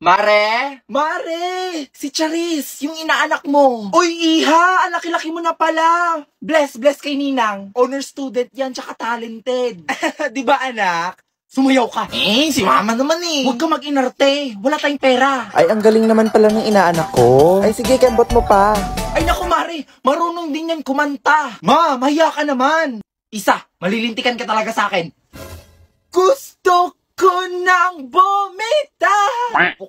Mare? Mare! Si Charis, yung inaanak mo. Uy, Iha! Ang laki-laki mo na pala. Bless kay Ninang. Honor student yan, tsaka talented. Di ba anak? Sumayaw ka. Si mama naman eh. Huwag ka mag-inarte. Wala tayong pera. Ay, ang galing naman pala ng inaanak ko. Ay, sige, kembot mo pa. Ay, naku, Mare. Marunong din yan kumanta. Ma, mahiya ka naman. Isa, malilintikan ka talaga sa akin. Gusto ko nang bumita.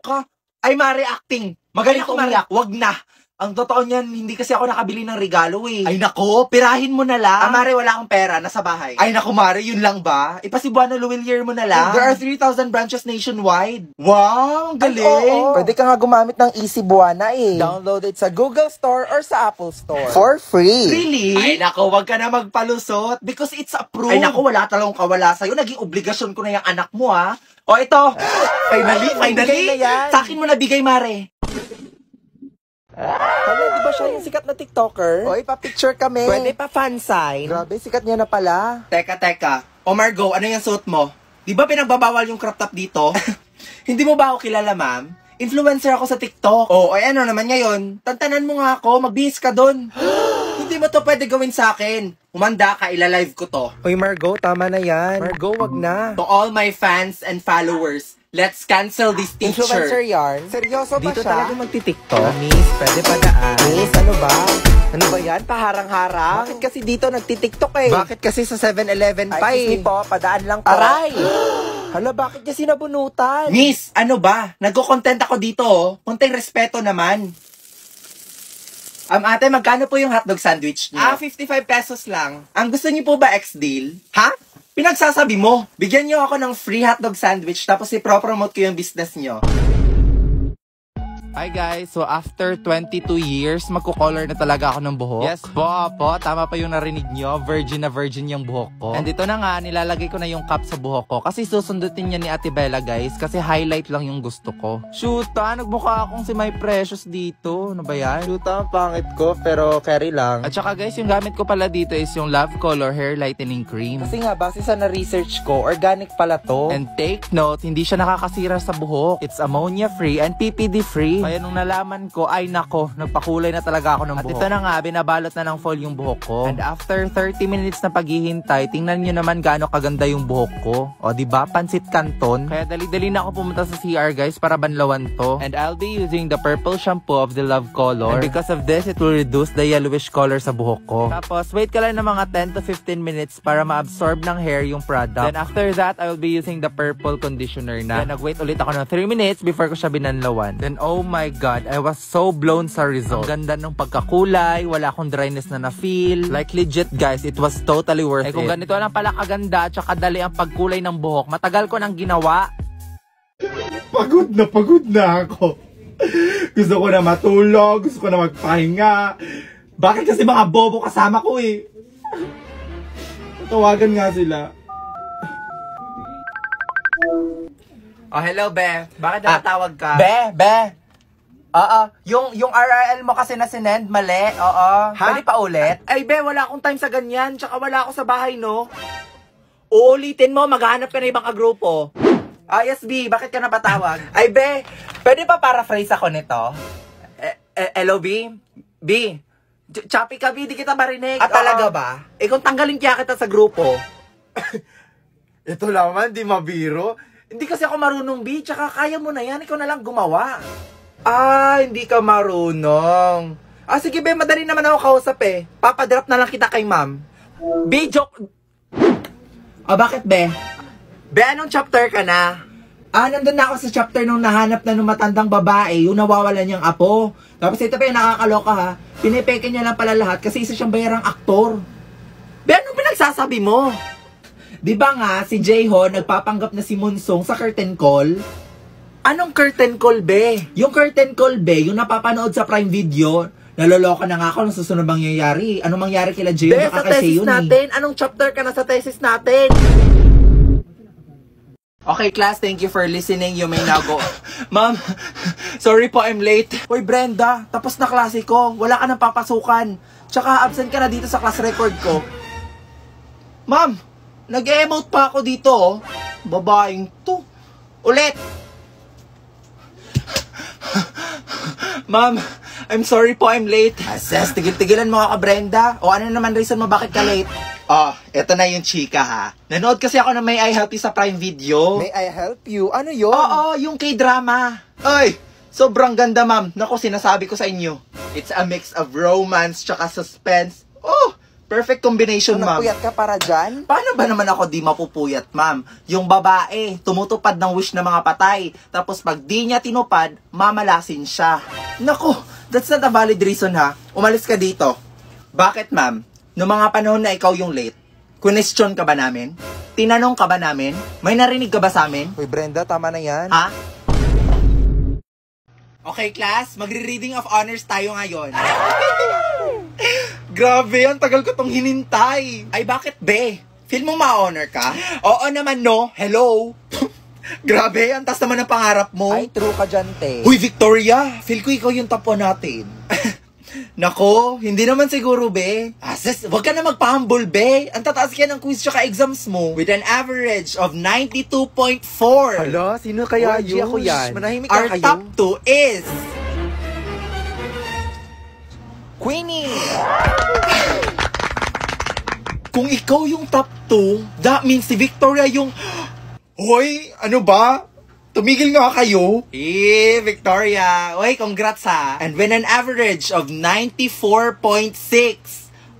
Ka? Ay, Mare, acting. Magaling umiyak. Wag na. Ang totoo niyan, hindi kasi ako nakabili ng regalo eh. Ay nako, pirahin mo na lang. Mare, wala akong pera. Nasa bahay. Ay nako, Mare, yun lang ba? Ipasibuano Luwilier mo na lang. There are 3,000 branches nationwide. Wow, ang galing. Pwede ka nga gumamit ng Easy Buwana eh. Download it sa Google Store or sa Apple Store. For free. Really? Ay nako, wag ka na magpalusot. Because it's approved. Ay nako, wala talagang kawala sa'yo. Naging obligasyon ko na yung anak mo ha. O ito, finally. Bigay na yan. Sa akin mo nabigay, Mare. Hala, di ba siya yung sikat na TikToker? Oy, pa-picture kami. Pwede pa fan sign. Grabe, sikat niya na pala. Teka. O Margo, ano yung suot mo? Di ba pinagbabawal yung crop top dito? Hindi mo ba ako kilala, ma'am? Influencer ako sa TikTok. Ay ano naman ngayon? Tantanan mo nga ako, magbihis ka dun. Hindi mo to pwede gawin sa akin. Umanda ka, ilalive ko to. Oy, Margo, tama na yan. Margo, wag na. To all my fans and followers, let's cancel this teacher. Influencer yarn? Seryoso ba Dito siya? talaga magti-TikTok? Miss, pwede pa daan. Miss, ano ba? Ano ba yan? Paharang-harang? Bakit kasi dito nagti-TikTok eh? Bakit kasi sa 7-Eleven pa Ay, eh? po, padaan lang po. Aray! Hala, bakit niya sinabunutan? Miss, ano ba? Nagko-content ako dito oh. Konting respeto naman. Ate, magkano po yung hotdog sandwich niyo? 55 pesos lang. Ang gusto niyo po ba ex-deal? Ha? Pinagsasabi mo. Bigyan niyo ako ng free hotdog sandwich tapos i-promote ko yung business niyo. Hi guys, so after 22 years, magko-color na talaga ako ng buhok. Yes po, tama pa yung narinig nyo, virgin na virgin yung buhok ko. And ito na nga, nilalagay ko na yung cap sa buhok ko kasi susundutin niya ni Ate Bella guys, kasi highlight lang yung gusto ko. Shoota, nagmukha akong si My Precious dito. Ano ba yan? Shoota, ang pangit ko, pero carry lang. At saka guys, yung gamit ko pala dito is yung Love Color Hair Lightening Cream. Kasi nga, base sa na-research ko, organic pala to. And take note, hindi siya nakakasira sa buhok. It's ammonia free and PPD free. Kaya nung nalaman ko, ay nako, nagpakulay na talaga ako ng buhok. At ito na nga, binabalot na ng fall yung buhok ko. And after 30 minutes na paghihintay, tingnan nyo naman gaano kaganda yung buhok ko. O diba, pansit canton. Kaya dali-dali na ako pumunta sa CR guys para banlawan to. And I'll be using the purple shampoo of the Love Color. And because of this, it will reduce the yellowish color sa buhok ko. Tapos, wait ka lang ng mga 10 to 15 minutes para ma-absorb ng hair yung product. Then after that, I will be using the purple conditioner na. Then nag-wait ulit ako ng 3 minutes before ko siya binanlawan. Then oh my god, I was so blown sa result. Ang ganda ng pagkakulay, wala akong dryness na na-feel. Like legit guys, it was totally worth it. Kung ganito lang pala kaganda at saka dali ang pagkulay ng buhok, matagal ko nang ginawa. Pagod na ako. Gusto ko na matulog, gusto ko na magpahinga. Bakit kasi mga bobo kasama ko eh? Tawagan nga sila. Oh, hello, Be. Bakit nakatawag ka? Be. Yung RRL mo kasi na sinend, mali. Oo. Pwede pa ulit? Ay, Be, wala akong time sa ganyan. Tsaka wala ako sa bahay, no? Uulitin mo, maghahanap ka na ibang kagrupo. Yes, B. Bakit ka napatawag? Ay, Be. Pwede pa paraphrase ako nito? Hello, B? B, choppy ka, B. Di kita marinig. Talaga ba? Kung tanggalin kaya kita sa grupo. Ito naman, di mabiro. Hindi kasi ako marunong, B. Tsaka kaya mo na yan. Ikaw na lang gumawa. Hindi ka marunong. Sige, Be. Madali naman ako kausap eh. Papadrop na lang kita kay ma'am. B, joke. Bakit, Be? Be, anong chapter ka na? Nandun na ako sa chapter nung nahanap na nung matandang babae, yung nawawalan niyang apo. Tapos ito pa yung nakakaloka ha, pinipeke niya lang pala lahat kasi isa siyang bayarang aktor. Be, anong pinagsasabi mo? Di ba nga, si Jayho nagpapanggap na si Monsong sa curtain call? Anong curtain call, Be? Yung curtain call, Be, yung napapanood sa Prime Video, naloloka na nga ako ng susunod mangyayari. Anong mangyari kila Jayho? Be, sa thesis natin, anong chapter ka na sa thesis natin? Okay, class, thank you for listening. You may now go. Ma'am, sorry po, I'm late. Hoy, Brenda, tapos na klase ko. Wala ka nang papasukan. Tsaka absent ka na dito sa class record ko. Ma'am, nag-emote pa ako dito, oh. Babaeng to. Ulit. Ma'am, I'm sorry po, I'm late. Sis, tigil-tigilan mo ka, Brenda. O ano naman reason mo bakit ka late? Oh, eto na yung chika ha. Nanood kasi ako ng May I Help You sa Prime Video. May I help you? Ano yun? Oo, yung K-drama. Ay, sobrang ganda, ma'am. Naku, sinasabi ko sa inyo. It's a mix of romance tsaka suspense. Oh, perfect combination, ma'am. Napuyat ka para dyan? Paano ba naman ako di mapupuyat, ma'am? Yung babae, tumutupad ng wish ng mga patay. Tapos pag di niya tinupad, mamalasin siya. Naku, that's not a valid reason ha. Umalis ka dito. Bakit, ma'am? Noong mga panahon na ikaw yung late, question ka ba namin? Tinanong ka ba namin? May narinig ka ba sa amin? Hoy Brenda, tama na yan. Ha? Okay, class. Magre-reading of honors tayo ngayon. Grabe, ang tagal ko tong hinintay. Ay, bakit, be? Feel mo ma-honor ka? Oo naman, no. Hello. Grabe, ang taas naman ang pangarap mo. Ay, true ka dyan, te. Huy, Victoria. Feel ko ikaw yung top 1 natin. Nako, hindi naman siguro, be. Sis, wag ka na magpa-humble, be. Ang tataas kaya ng quiz tsaka exams mo. With an average of 92.4. Hala, sino kaya Uy, yun? ako yan. Manahimik Our ka kayo. top 2 is... Queenie! Kung ikaw yung top 2, that means si Victoria yung... Hoy, ano ba? Tumigil nga kayo. Victoria. Hoy, congrats ha. And with an average of 94.6,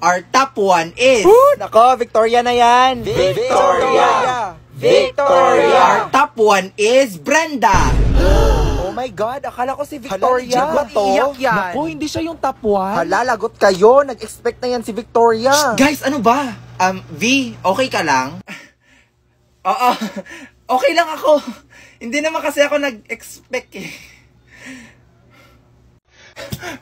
our top 1 is... Nako, Victoria na yan! Victoria! Victoria! Our top 1 is Brenda! Oh my God, akala ko si Victoria. Hala, Ba't iiyak yan? Naku, hindi siya yung top 1. Hala, lagot kayo. Nag-expect na yan si Victoria. Guys, ano ba? V, okay ka lang? Oo, okay lang ako. Hindi naman kasi ako nag-expect eh.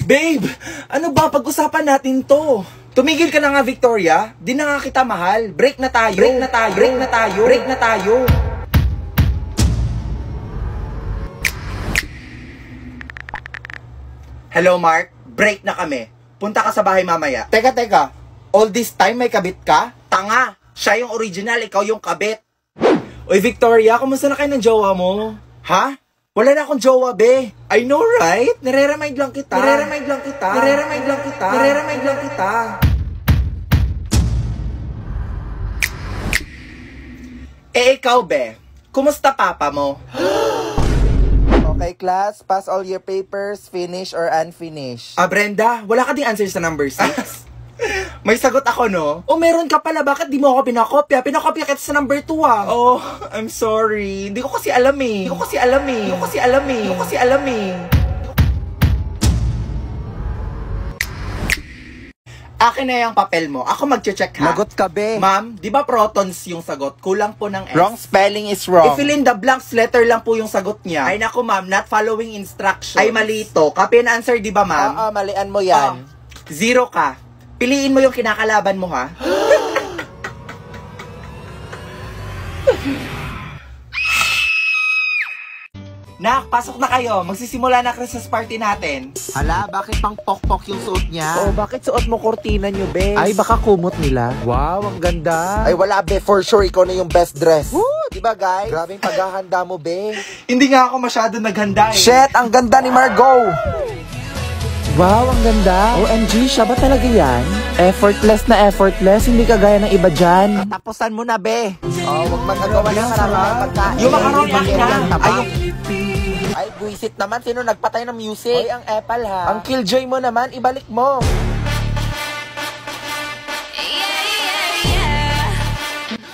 Babe, ano ba? Pag-usapan natin to. Tumigil ka na nga, Victoria. Di na nga kita mahal. Break na tayo. Break na tayo. Break na tayo. Break na tayo. Hello, Mark. Break na kami. Punta ka sa bahay mamaya. Teka. All this time may kabit ka? Tanga. Siya yung original, ikaw yung kabit. Oy, Victoria, kumusta na kayo ng jowa mo? Ha? Wala na akong jowa, be. I know, right? Nare-remind lang kita. Nare-remind lang kita. Nare-remind lang kita. Nare-remind lang kita. Ikaw, be. Kumusta papa mo? Okay, class. Pass all your papers, finish or unfinished. Brenda, wala ka ding answer sa number 6? May sagot ako, no? Oh, meron ka pala. Bakit di mo ako pinakopya? Pinakopya kita sa number 2, ah. Oh, I'm sorry. Hindi ko kasi alam eh. Akin na yung papel mo. Ako mag-check, ha? Lagot ka, be. Ma'am, di ba protons yung sagot? Kulang po ng S. Wrong spelling is wrong. I-fill in the blanks, letter lang po yung sagot niya. Ay, naku, ma'am, not following instructions. Ay, mali ito. Copy and answer, di ba, ma'am? Oo, malian mo yan. 0 ka. Piliin mo yung kinakalaban mo, ha? Nak, pasok na kayo. Magsisimula na Christmas party natin. Hala, bakit pang pok-pok yung suot niya? Oh, bakit suot mo kortina niyo, be? Ay, baka kumot nila. Wow, ang ganda. Ay, wala, be. For sure, ikaw na yung best dress. Woo! Diba, guys? Grabing paghahanda mo, be. Hindi nga ako masyado naghanda eh. Shit, ang ganda ni Margot! Wow, ang ganda. OMG, siya ba talaga yan? Effortless na effortless, hindi kagaya ng iba dyan. Tapusan mo na, be. Oh, wag magagawa ng maraming pagkain. Yung macaroni na. Ay, buisit naman. Sino nagpatay ng music? Hoy, ang Apple, ha? Ang Killjoy mo naman, ibalik mo.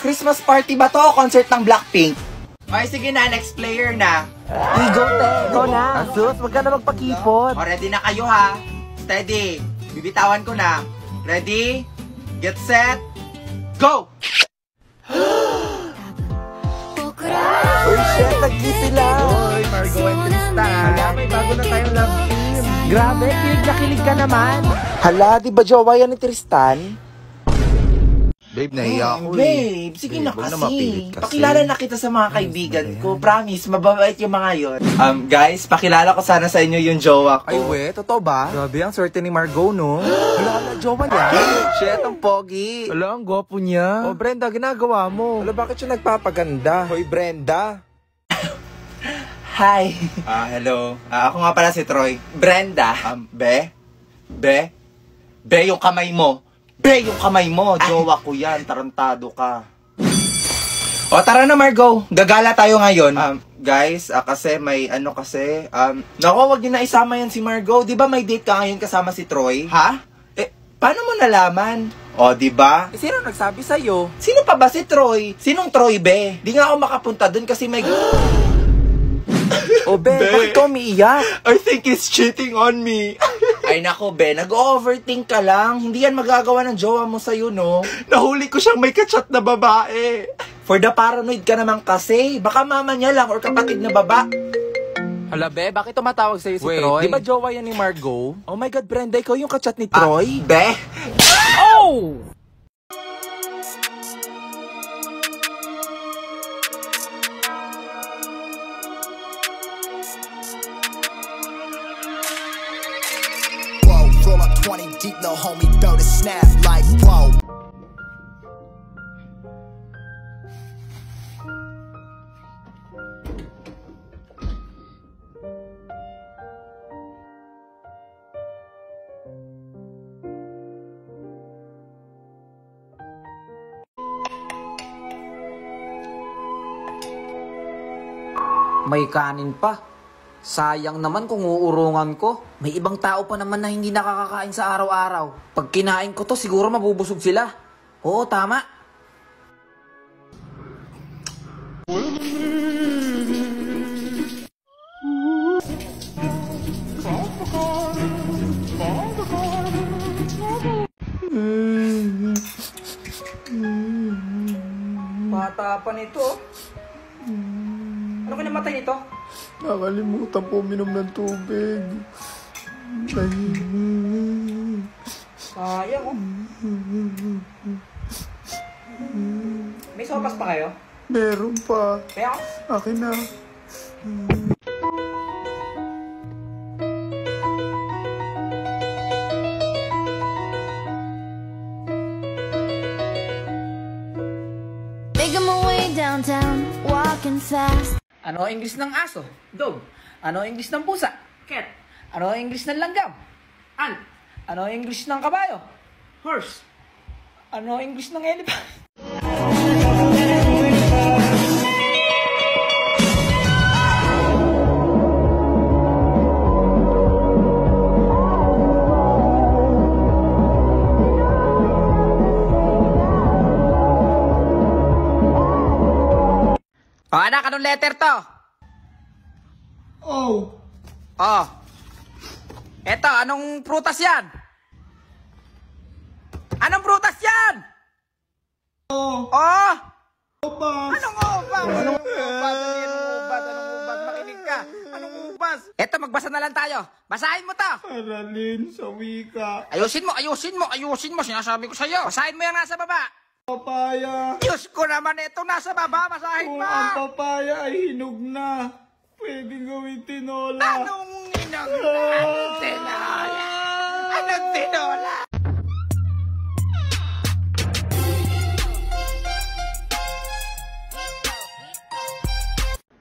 Christmas party ba to o concert ng Blackpink? Ay, sige na, next player na. Ego, te. Ikaw na. Asus, wag ka na magpakipot. O, ready na kayo ha. Steady. Bibitawan ko na. Ready? Get set. Go! Uy, shit, nag-kiss sila. Uy, Margot and Tristan. Hala, may bago na tayong love team. Grabe, kilig na kilig ka naman. Hala, di ba jowa yan ni Tristan? Babe, nahiya ako Babe, sige na Huwag kasi. mapilit kasi. Pakilala na kita sa mga kaibigan ko. Promise, mababait yung mga yon. Guys, pakilala ko sana sa inyo yung jowa ko. Ay, we, totoo ba? Grabe, ang swerte ni Margot, no? Hala, jowa niya. Shit, ang pogi. Wala, ang gwapo niya. Oh, Brenda, ginagawa mo. Hala, bakit siya nagpapaganda? Hoy, Brenda. Hi. Hello. Ako nga pala si Troy. Brenda. Be, yung kamay mo. Be, yung kamay mo. Jowa ko yan. Tarantado ka. O, tara na, Margo. Gagala tayo ngayon. Guys, kasi may naku, wag niyo na isama yan si Margo. Di ba may date ka ngayon kasama si Troy? Ha? Paano mo nalaman? O, di ba? Sino nagsabi sa'yo? Sino pa ba si Troy? Sinong Troy, be? Di nga ako makapunta dun kasi may... O, Be, bakit ka umiiyak? I think he's cheating on me. Ay nako, Be, nag-overthink ka lang. Hindi yan magagawa ng jowa mo sa'yo, no? Nahuli ko siyang may kachat na babae. For the paranoid ka naman kasi. Baka mama niya lang or kapatid na baba. Hala, Be, bakit tumatawag sa'yo si Wait, Troy? di ba jowa yan ni Margo? Oh my God, Brenda, ikaw yung kachat ni Troy? Be? Oh! Roll up 20 deep, little homie, throw the snap like whoa. May kanin pa. Sayang naman kung uurungan ko. May ibang tao pa naman na hindi nakakakain sa araw-araw. Pag kinain ko to, siguro mabubusog sila. Oo, tama. Bata pa nito. Ano kinamatay nito? Nakalimutan po uminom ng tubig. Sayang oh. May sopas pa kayo? Meron pa. Kaya Akin na. Making my way downtown, walking fast. ano ang English ng aso? Dog. Ano ang English ng pusa? Cat. Ano ang English ng langgam? Ant. Ano ang English ng kabayo? Horse. Ano ang English ng elephant? O anak, anong letter to? Oh! Oh. Eto, anong prutas yan? Anong prutas yan? Oh! Oh! Opa! Anong ubas? Anong ubas? Anong ubas? Anong ubas? Makinig ka. Anong ubas? Eto, magbasa na lang tayo. Basahin mo to. Aralin sa wika. Ayusin mo, ayusin mo, ayusin mo. Sinasabi ko sa'yo. Basahin mo yung nasa baba. Papaya. Diyos ko naman, ito nasa baba. Basahin Kung mo. ang papaya ay hinog na, pwedeng gawin tinola. Anong inang? Anong tinola? Anong tinola?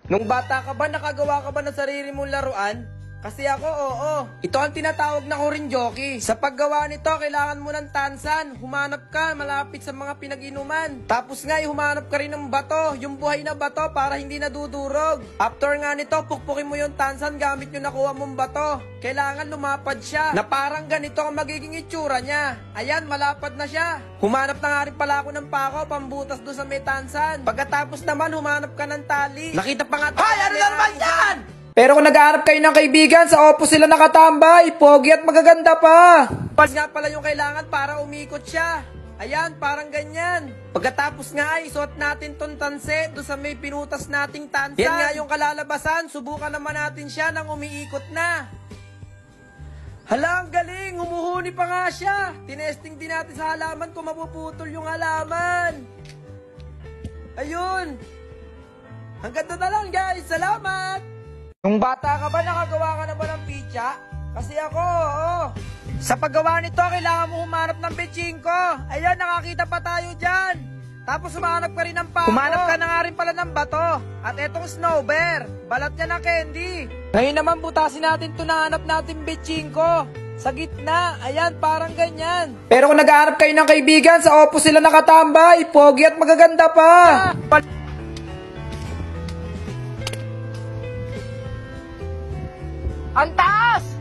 Nung bata ka ba, nakagawa ka ba ng sarili mong laruan? Kasi ako, oo. Ito ang tinatawag na jockey. Sa paggawa nito, kailangan mo ng tansan. Humanap ka malapit sa mga pinag-inuman. Tapos nga, humanap ka rin ng bato. Yung buhay na bato para hindi nadudurog. After nga nito, pukpukin mo yung tansan gamit yung nakuha mong bato. Kailangan lumapad siya. Na parang ganito ang magiging itsura niya. Ayan, malapad na siya. Humanap na nga rin pala ako ng pako, pambutas doon sa may tansan. Pagkatapos naman, humanap ka ng tali. Nakita pa nga tayo. Hoy, ano na naman yan? Pero kung nag-aarap kayo ng kaibigan, sa opos sila nakatambay, pogi at magaganda pa. Pas nga pala yung kailangan para umikot siya. Ayan, parang ganyan. Pagkatapos nga ay isuot natin tong tanse doon sa may pinutas nating tansan. Yan nga yung kalalabasan, subukan naman natin siya nang umiikot na. Hala, ang galing, humuhuni pa nga siya. Tinesting din natin sa halaman kung mapuputol yung halaman. Ayun. Hanggang doon na lang guys, salamat. Nung bata ka ba, nakagawa ka na ba ng pizza? Kasi ako, oo. Sa paggawa nito, kailangan mo humanap ng betching ko. Ayan, nakakita pa tayo dyan. Tapos humanap ka rin ng pako. Humanap ka na nga rin pala ng bato. At etong snow bear, balat niya ng candy. Ngayon naman butasin natin ito na hanap natin bitchingko. Sa gitna, ayan, parang ganyan. Pero kung nag-aarap kayo ng kaibigan, sa opo sila nakatambay. Pogi at magaganda pa. Ang taas!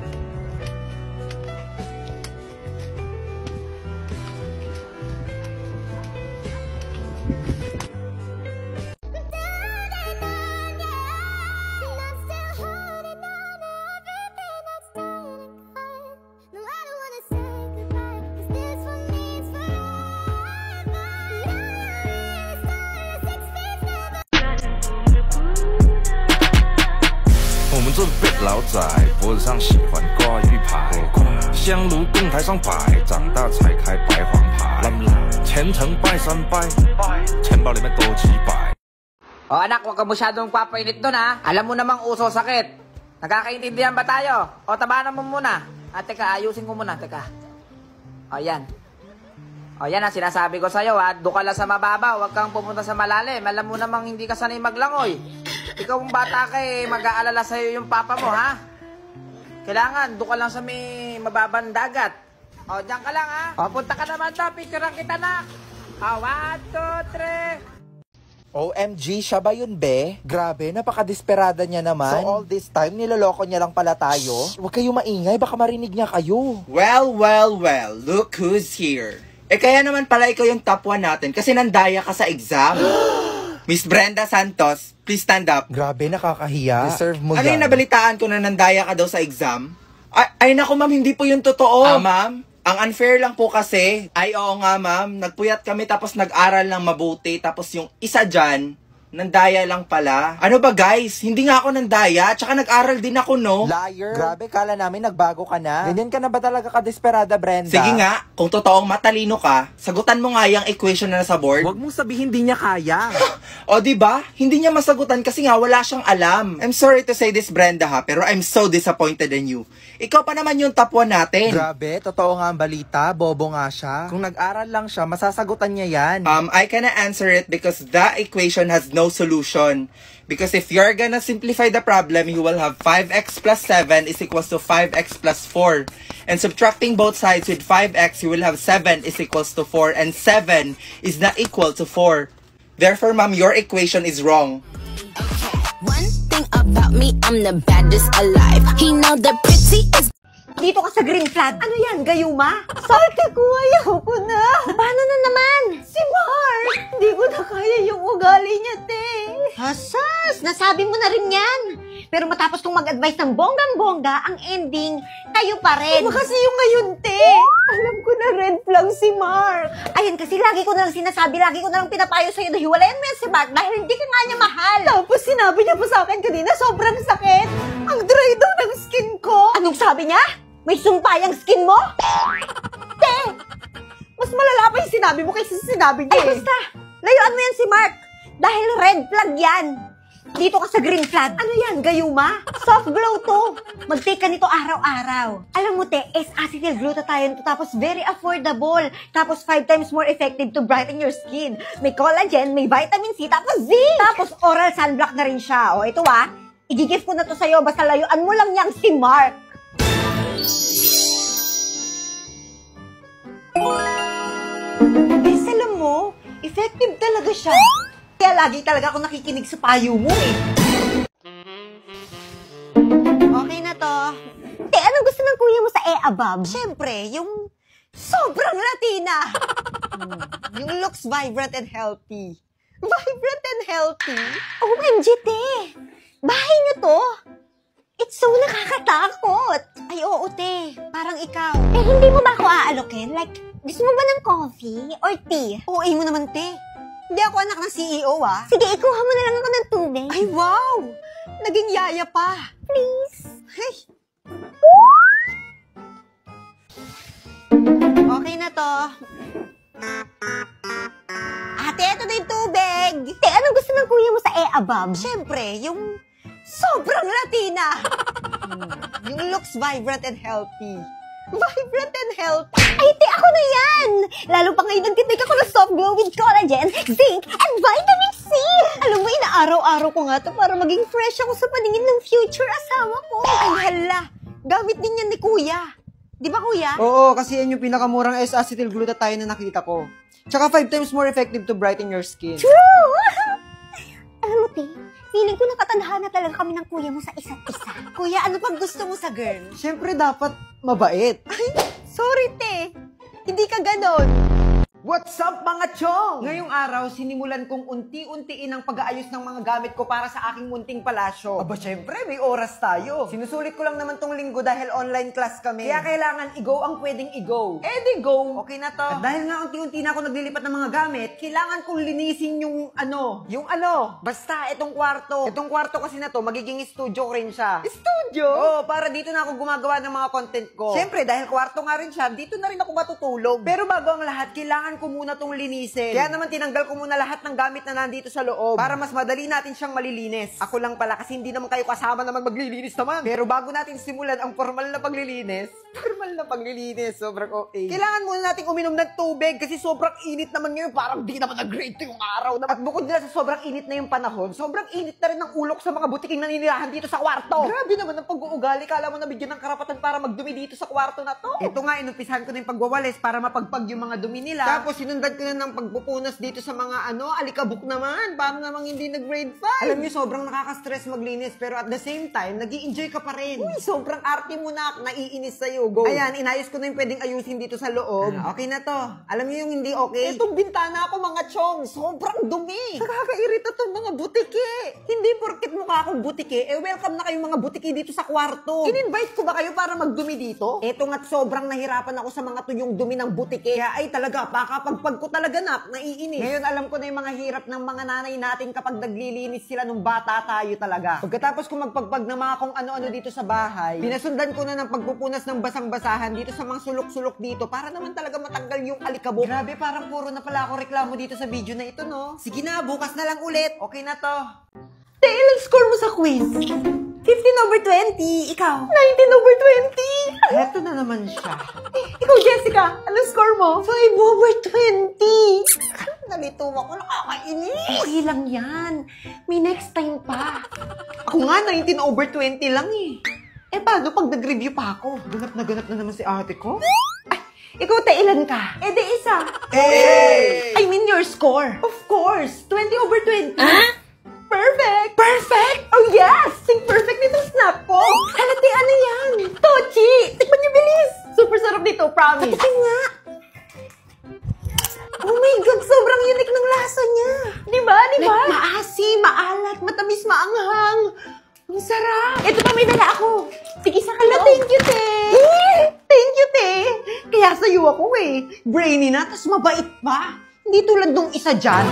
老仔脖子上喜欢挂玉牌，香炉供台上摆，长大才开白黄牌。虔诚拜三拜，钱包里面多几百。O anak, huwag ka masyadong papainit doon ha. Alam mo namang uso sakit. Nakakaintindihan ba tayo? O tabanan mo muna. Teka, ayusin ko muna, teka. O yan. O yan ang sinasabi ko sa'yo ha. Doon ka lang sa mababa, huwag kang pumunta sa malalim. Alam mo namang hindi ka sanay maglangoy. Ikaw ang bata ka mag-aalala sa'yo yung papa mo, ha? Kailangan, doon ka lang sa may mababang dagat. O, dyan ka lang, ha? O, punta ka naman to, picturean kita na. O, 1, 2, 3. OMG, siya ba yun, be? Grabe, napaka-desperada niya naman. So all this time, niloloko niya lang pala tayo? Huwag kayo maingay, baka marinig niya kayo. Well, look who's here. Kaya naman pala ikaw yung top 1 natin kasi nandaya ka sa exam. Miss Brenda Santos, please stand up. Grabe, nakakahiya. Deserve mo Ano yan. yung nabalitaan ko na nandaya ka daw sa exam? Ay naku ma'am, hindi po yung totoo. Ma'am, ang unfair lang po kasi. Ay oo nga ma'am, nagpuyat kami tapos nag-aral lang mabuti. Tapos yung isa dyan, nandaya lang pala. Ano ba guys? Hindi nga ako nandaya. Tsaka nag-aral din ako, no? Liar. Grabe, kala namin nagbago ka na. Ganyan ka na ba talaga ka-desperada, Brenda? Sige nga, kung totoong matalino ka, sagutan mo nga yung equation na nasa board. Huwag mong sabihin hindi niya kaya. O diba? Hindi niya masagutan kasi nga wala siyang alam. I'm sorry to say this, Brenda ha, pero I'm so disappointed in you. Ikaw pa naman yung top 1 natin. Grabe, totoo nga ang balita. Bobo nga siya. Kung nag-aral lang siya, masasagutan niya yan. I cannot answer it because the equation has no solution. Because if you're gonna simplify the problem, you will have 5x plus 7 is equals to 5x plus 4. And subtracting both sides with 5x, you will have 7 is equals to 4. And 7 is not equal to 4. Therefore, ma'am, your equation is wrong. One thing about me, I'm the baddest alive. He know the pretty is... Dito ka sa green flag. Ano yan, gayuma? Salte ko, ayaw ko na. Paano na naman? Si Mark! Hindi ko na kaya yung ugali niya, te. Hasas! Nasabi mo na rin yan. Pero matapos kong mag-advise ng bonggang-bongga, ang ending, kayo pa rin. Iba kasi yung ngayon, te. Alam ko na red flag si Mark. Ayan kasi lagi ko na lang sinasabi, lagi ko na lang pinapayo sa'yo na hiwalayan mo yan si Mark dahil hindi ka nga niya mahal. Tapos sinabi niya pa sa akin kanina, sobrang sakit. Ang dry daw ng skin ko. Anong sabi niya? May sumpay ang skin mo? Te! Mas malala pa yung sinabi mo kaysa sinabi niya. Ay, basta! Layuan mo yan si Mark! Dahil red flag yan! Dito ka sa green flag. Ano yan, gayuma? Soft glow to. Mag-take ka nito araw-araw. Alam mo, te, S-acetylglutathione to. Tapos very affordable. Tapos 5 times more effective to brighten your skin. May collagen, may vitamin C, tapos zinc! Tapos oral sunblock na rin siya. O, ito i-gift ko na to sa'yo. Basta layuan mo lang niyang si Mark. Alam mo, effective talaga siya. Kaya lagi talaga ako nakikinig sa payo mo eh. Okay na to. Anong gusto ng kuya mo sa above? Siyempre, yung sobrang Latina. Yung looks vibrant and healthy. Vibrant and healthy? OMG, te! Bahay niyo to? It's so nakakatakot. Ay, oo, te. Parang ikaw. Hindi mo ba ako aalokin? Like, gusto mo ba ng coffee or tea? OA mo naman, te. Hindi ako anak ng CEO, Sige, ikuha mo na lang ako ng tubig. Ay, wow! Naging yaya pa. Please. Ay. Okay na to. Ate, ito na yung tubig. Te, anong gusto ng kuya mo sa above? Siyempre, yung sobrang Latina. Yung looks vibrant and healthy. Vibrant and healthy. Ay, te, ako na yan! Lalo pa ngayon nagtitake ako ng soft glow with collagen, zinc, and vitamin C! Alam mo, inaaraw-araw ko nga to para maging fresh ako sa paningin ng future asawa ko. Ay, hala! Gamit din yan ni Kuya. Di ba, Kuya? Oo, kasi yan yung pinakamurang S-acetylglutathione na nakita ko. Tsaka 5 times more effective to brighten your skin. True! Alam mo, te, feeling ko nakatadhana talaga kami ng kuya mo sa isa't isa. Kuya, ano pang gusto mo sa girl? Siyempre dapat mabait. Ay, sorry, te. Hindi ka ganon. What's up mga chong? Ngayong araw, sinimulan kong unti-untiin ang pag-aayos ng mga gamit ko para sa aking munting palasyo. Aba, syempre, may oras tayo. Sinusulit ko lang naman tong linggo dahil online class kami. Kaya kailangan i-go ang pwedeng i-go. Eh, di go. Okay na to. At dahil nga unti-unti na ako naglilipat ng mga gamit, kailangan kong linisin yung ano. Yung ano? Basta, itong kwarto. Itong kwarto kasi na to, magiging studio rin siya. Studio? Oo, para dito na ako gumagawa ng mga content ko. Syempre, dahil kwarto nga rin siya, dito na rin ako matutulog. Pero bago ang lahat, kailangan ko muna tong linisin. Kaya naman tinanggal ko muna lahat ng gamit na nandito sa loob para mas madali natin siyang malilinis. Ako lang pala kasi hindi naman kayo kasama naman maglilinis naman. Pero bago natin simulan ang formal na paglilinis, sobrang okay. Kailangan muna nating uminom ng tubig kasi sobrang init naman ngayon. Parang di naman nag-grade yung araw naman. At bukod nila sa sobrang init na yung panahon, sobrang init na rin ng ulok sa mga butiking naninirahan dito sa kwarto. Grabe naman ang pag-uugali. Kala mo nabigyan ng karapatan para magdumi dito sa kwarto na to. Ito nga, inumpisahan ko na yung pagwawalis para mapagpag yung mga dumi nila. Tapos sinundan ko na ng pagpupunas dito sa mga alikabok naman. Paano namang hindi nag-grade 5? Alam niyo, sobrang nakaka-stress maglinis. Pero at the same time, nag-i-enjoy ka pa rin. Uy, sobrang arte mo na. Naiinis sa'yo. Go. Ayan, inayos ko na yung pwedeng ayusin dito sa loob. Okay na to. Alam niyo yung hindi okay? Itong bintana ko, mga chong, sobrang dumi. Nakakairita tong mga butiki. Hindi porket mukha akong butiki, welcome na kayong mga butiki dito sa kwarto. In-invite ko ba kayo para magdumi dito? Eto nga't sobrang nahirapan ako sa mga tuyong dumi ng butiki. Kaya ay talaga, pakapagpag ko talaga naiinis. Ngayon alam ko na yung mga hirap ng mga nanay natin kapag naglilinis sila nung bata tayo talaga. Pagkatapos ko magpagpag ng mga kung ano-ano dito sa bahay, pinasundan ko na ng pagpupunas ng basang-basahan dito sa mga sulok-sulok dito para naman talaga matanggal yung alikabok. Grabe, parang puro na pala ako reklamo dito sa video na ito, no? Sige na, bukas na lang ulit. Okay na to. Te, ilang score mo sa quiz? 15/20. Ikaw? 19/20. Heto na naman siya. Ikaw, Jessica, anong score mo? 5/20. Nalito ako, nakakainis. Okay lang yan. May next time pa. Ako nga, 19/20 lang eh. Eh, paano pag nag-review pa ako? Ganap na naman si ate ko. Ay, ikaw, te, ilan ka? Eh, di isa. Hey! I mean your score. Of course, 20/20. Huh? Perfect! Perfect! Oh, yes! Think perfect nitong snap ko! Halati, ano yan? Tochi! Tikman niyo bilis! Super sarap dito, promise! Patikin nga! Oh my God! Sobrang unique ng lasa niya! Diba? Diba? Like, maasim, maalat, matamis, maanghang. Ang sarap! Ito pa, may dala ako. Sige, sa kalaw. Thank you, te! Thank you, te! Kaya sa'yo ako eh. Brainy na, tas mabait pa. Hindi tulad nung isa dyan.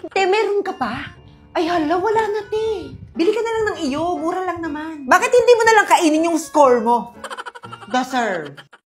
Te, meron ka pa? Ay, hala, wala na, te. Bili ka na lang ng iyo, mura lang naman. Bakit hindi mo na lang kainin yung score mo? Deserve.